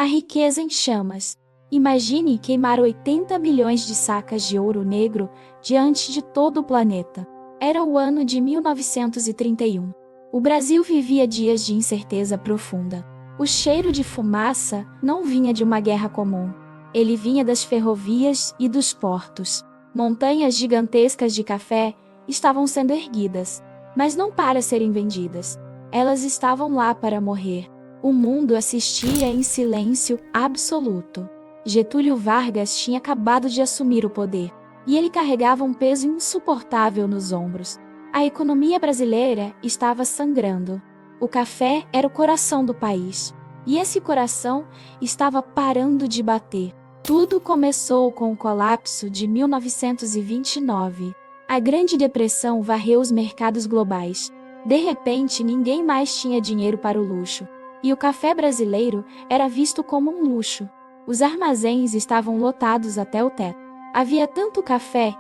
A riqueza em chamas. Imagine queimar 80 milhões de sacas de ouro negro diante de todo o planeta. Era o ano de 1931. O Brasil vivia dias de incerteza profunda. O cheiro de fumaça não vinha de uma guerra comum. Ele vinha das ferrovias e dos portos. Montanhas gigantescas de café estavam sendo erguidas, mas não para serem vendidas. Elas estavam lá para morrer. O mundo assistia em silêncio absoluto. Getúlio Vargas tinha acabado de assumir o poder, e ele carregava um peso insuportável nos ombros. A economia brasileira estava sangrando. O café era o coração do país, e esse coração estava parando de bater. Tudo começou com o colapso de 1929. A Grande Depressão varreu os mercados globais. De repente, ninguém mais tinha dinheiro para o luxo, e o café brasileiro era visto como um luxo. Os armazéns estavam lotados até o teto. Havia tanto café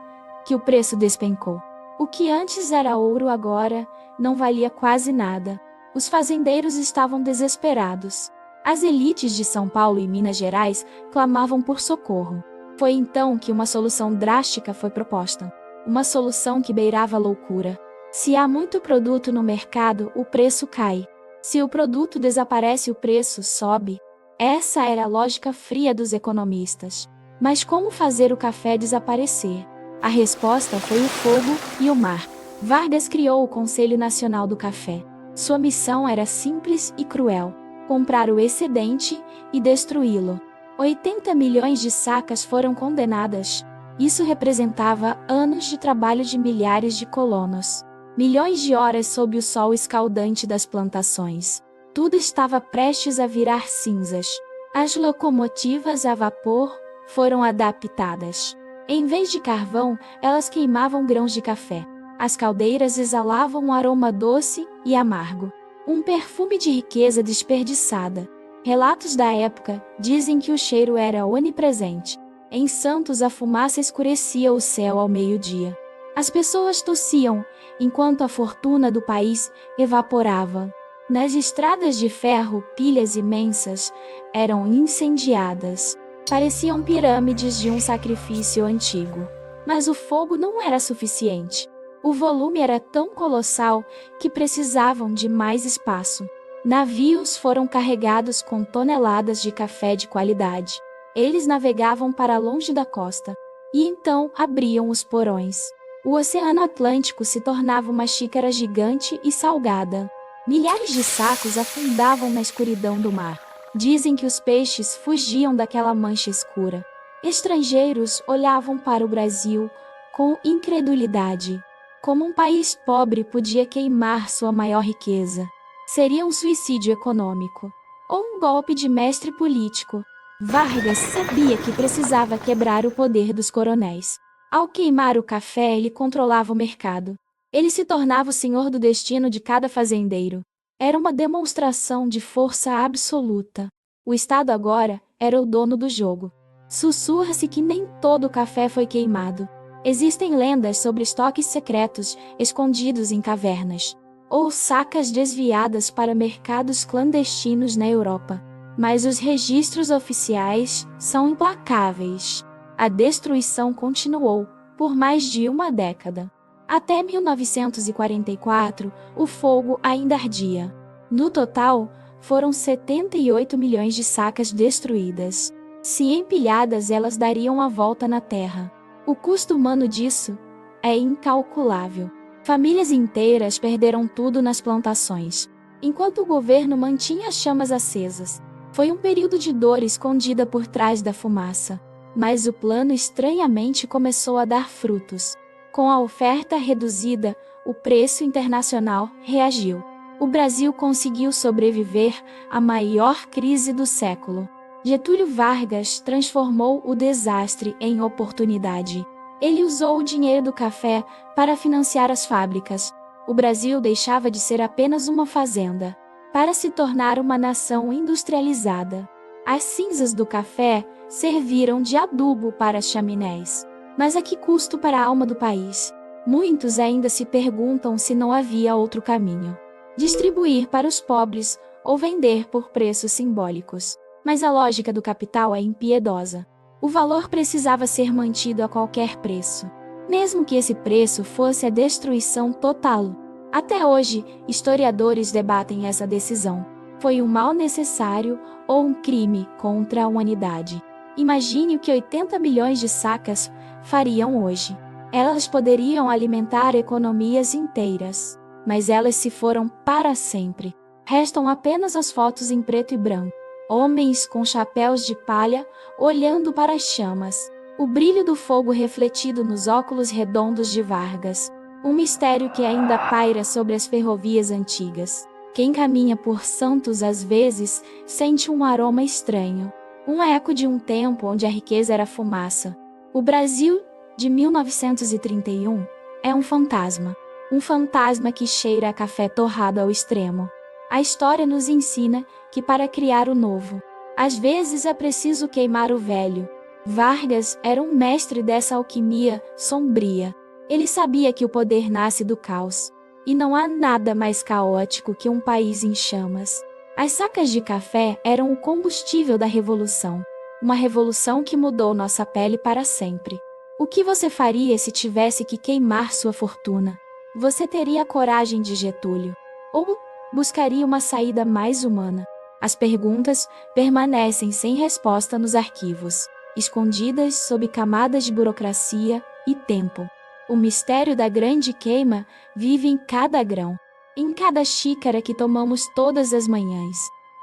que o preço despencou. O que antes era ouro agora não valia quase nada. Os fazendeiros estavam desesperados. As elites de São Paulo e Minas Gerais clamavam por socorro. Foi então que uma solução drástica foi proposta. Uma solução que beirava a loucura. Se há muito produto no mercado, o preço cai. Se o produto desaparece, o preço sobe. Essa era a lógica fria dos economistas. Mas como fazer o café desaparecer? A resposta foi o fogo e o mar. Vargas criou o Conselho Nacional do Café. Sua missão era simples e cruel: comprar o excedente e destruí-lo. 80 milhões de sacas foram condenadas. Isso representava anos de trabalho de milhares de colonos. Milhões de horas sob o sol escaldante das plantações. Tudo estava prestes a virar cinzas. As locomotivas a vapor foram adaptadas. Em vez de carvão, elas queimavam grãos de café. As caldeiras exalavam um aroma doce e amargo. Um perfume de riqueza desperdiçada. Relatos da época dizem que o cheiro era onipresente. Em Santos, a fumaça escurecia o céu ao meio-dia. As pessoas tossiam, enquanto a fortuna do país evaporava. Nas estradas de ferro, pilhas imensas eram incendiadas. Pareciam pirâmides de um sacrifício antigo. Mas o fogo não era suficiente. O volume era tão colossal que precisavam de mais espaço. Navios foram carregados com toneladas de café de qualidade. Eles navegavam para longe da costa. E então abriam os porões. O Oceano Atlântico se tornava uma xícara gigante e salgada. Milhares de sacos afundavam na escuridão do mar. Dizem que os peixes fugiam daquela mancha escura. Estrangeiros olhavam para o Brasil com incredulidade. Como um país pobre podia queimar sua maior riqueza? Seria um suicídio econômico ou um golpe de mestre político. Vargas sabia que precisava quebrar o poder dos coronéis. Ao queimar o café, ele controlava o mercado. Ele se tornava o senhor do destino de cada fazendeiro. Era uma demonstração de força absoluta. O Estado agora era o dono do jogo. Sussurra-se que nem todo o café foi queimado. Existem lendas sobre estoques secretos escondidos em cavernas, ou sacas desviadas para mercados clandestinos na Europa. Mas os registros oficiais são implacáveis. A destruição continuou por mais de uma década. Até 1944, o fogo ainda ardia. No total, foram 78 milhões de sacas destruídas. Se empilhadas, elas dariam a volta na terra. O custo humano disso é incalculável. Famílias inteiras perderam tudo nas plantações, enquanto o governo mantinha as chamas acesas. Foi um período de dor escondida por trás da fumaça. Mas o plano estranhamente começou a dar frutos. Com a oferta reduzida, o preço internacional reagiu. O Brasil conseguiu sobreviver à maior crise do século. Getúlio Vargas transformou o desastre em oportunidade. Ele usou o dinheiro do café para financiar as fábricas. O Brasil deixava de ser apenas uma fazenda, para se tornar uma nação industrializada. As cinzas do café serviram de adubo para as chaminés. Mas a que custo para a alma do país? Muitos ainda se perguntam se não havia outro caminho. Distribuir para os pobres ou vender por preços simbólicos. Mas a lógica do capital é impiedosa. O valor precisava ser mantido a qualquer preço, mesmo que esse preço fosse a destruição total. Até hoje, historiadores debatem essa decisão. Foi um mal necessário ou um crime contra a humanidade? Imagine o que 80 milhões de sacas fariam hoje. Elas poderiam alimentar economias inteiras, mas elas se foram para sempre. Restam apenas as fotos em preto e branco. Homens com chapéus de palha olhando para as chamas. O brilho do fogo refletido nos óculos redondos de Vargas. Um mistério que ainda paira sobre as ferrovias antigas. Quem caminha por Santos às vezes sente um aroma estranho. Um eco de um tempo onde a riqueza era fumaça. O Brasil de 1931 é um fantasma. Um fantasma que cheira a café torrado ao extremo. A história nos ensina que para criar o novo, às vezes é preciso queimar o velho. Vargas era um mestre dessa alquimia sombria. Ele sabia que o poder nasce do caos. E não há nada mais caótico que um país em chamas. As sacas de café eram o combustível da revolução. Uma revolução que mudou nossa pele para sempre. O que você faria se tivesse que queimar sua fortuna? Você teria a coragem de Getúlio? Ou buscaria uma saída mais humana? As perguntas permanecem sem resposta nos arquivos, escondidas sob camadas de burocracia e tempo. O mistério da grande queima vive em cada grão, em cada xícara que tomamos todas as manhãs.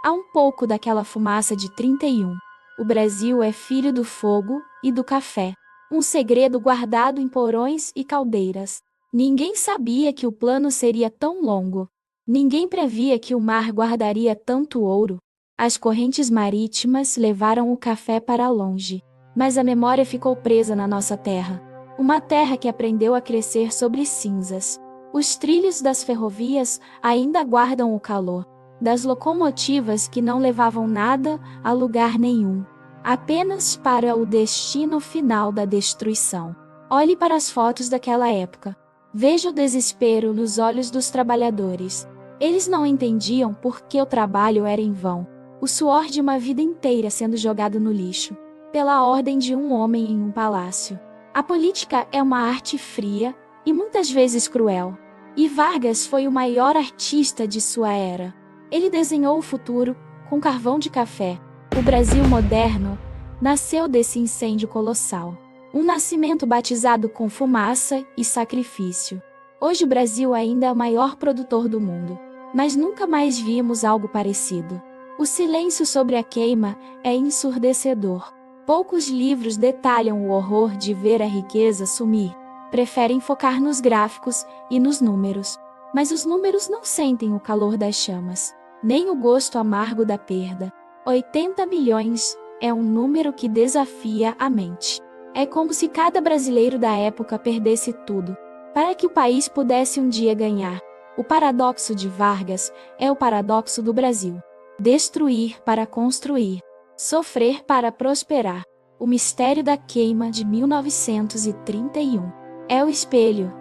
Há um pouco daquela fumaça de 31. O Brasil é filho do fogo e do café. Um segredo guardado em porões e caldeiras. Ninguém sabia que o plano seria tão longo. Ninguém previa que o mar guardaria tanto ouro. As correntes marítimas levaram o café para longe, mas a memória ficou presa na nossa terra. Uma terra que aprendeu a crescer sobre cinzas. Os trilhos das ferrovias ainda guardam o calor das locomotivas que não levavam nada a lugar nenhum, apenas para o destino final da destruição. Olhe para as fotos daquela época. Veja o desespero nos olhos dos trabalhadores. Eles não entendiam por que o trabalho era em vão. O suor de uma vida inteira sendo jogado no lixo, pela ordem de um homem em um palácio. A política é uma arte fria e muitas vezes cruel. E Vargas foi o maior artista de sua era. Ele desenhou o futuro com carvão de café. O Brasil moderno nasceu desse incêndio colossal. Um nascimento batizado com fumaça e sacrifício. Hoje o Brasil ainda é o maior produtor do mundo, mas nunca mais vimos algo parecido. O silêncio sobre a queima é ensurdecedor. Poucos livros detalham o horror de ver a riqueza sumir. Preferem focar nos gráficos e nos números. Mas os números não sentem o calor das chamas, nem o gosto amargo da perda. 80 milhões é um número que desafia a mente. É como se cada brasileiro da época perdesse tudo, para que o país pudesse um dia ganhar. O paradoxo de Vargas é o paradoxo do Brasil. Destruir para construir. Sofrer para prosperar. O mistério da queima de 1931 é o espelho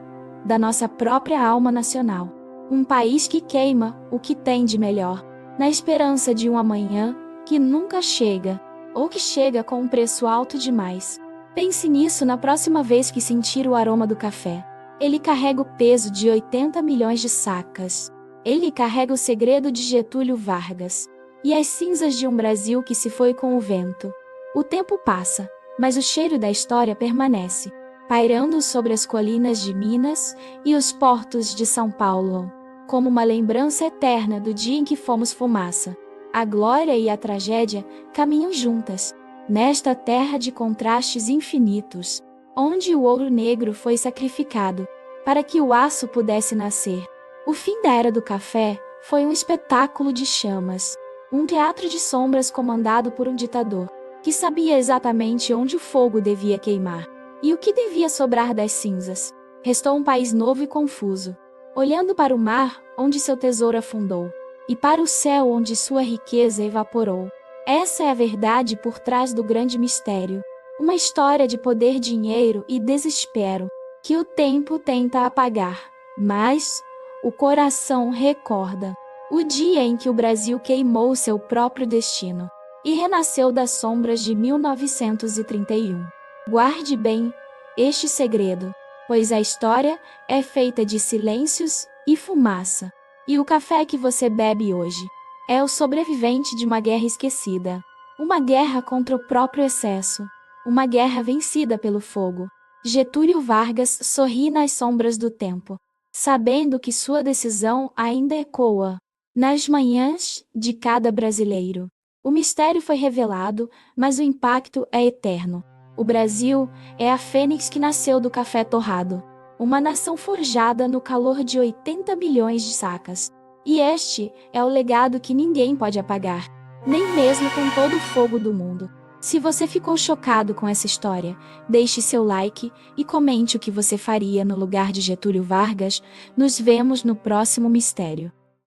da nossa própria alma nacional. Um país que queima o que tem de melhor, na esperança de um amanhã que nunca chega, ou que chega com um preço alto demais. Pense nisso na próxima vez que sentir o aroma do café. Ele carrega o peso de 80 milhões de sacas. Ele carrega o segredo de Getúlio Vargas. E as cinzas de um Brasil que se foi com o vento. O tempo passa, mas o cheiro da história permanece, pairando sobre as colinas de Minas e os portos de São Paulo, como uma lembrança eterna do dia em que fomos fumaça. A glória e a tragédia caminham juntas, nesta terra de contrastes infinitos, onde o ouro negro foi sacrificado, para que o aço pudesse nascer. O fim da era do café foi um espetáculo de chamas. Um teatro de sombras comandado por um ditador, que sabia exatamente onde o fogo devia queimar, e o que devia sobrar das cinzas. Restou um país novo e confuso, olhando para o mar, onde seu tesouro afundou, e para o céu onde sua riqueza evaporou. Essa é a verdade por trás do grande mistério. Uma história de poder, dinheiro e desespero, que o tempo tenta apagar, mas o coração recorda. O dia em que o Brasil queimou seu próprio destino. e renasceu das sombras de 1931. Guarde bem este segredo, pois a história é feita de silêncios e fumaça. E o café que você bebe hoje é o sobrevivente de uma guerra esquecida, uma guerra contra o próprio excesso, uma guerra vencida pelo fogo. Getúlio Vargas sorri nas sombras do tempo, sabendo que sua decisão ainda ecoa nas manhãs de cada brasileiro. O mistério foi revelado, mas o impacto é eterno. O Brasil é a fênix que nasceu do café torrado, uma nação forjada no calor de 80 milhões de sacas. E este é o legado que ninguém pode apagar, nem mesmo com todo o fogo do mundo. Se você ficou chocado com essa história, deixe seu like e comente o que você faria no lugar de Getúlio Vargas. Nos vemos no próximo mistério.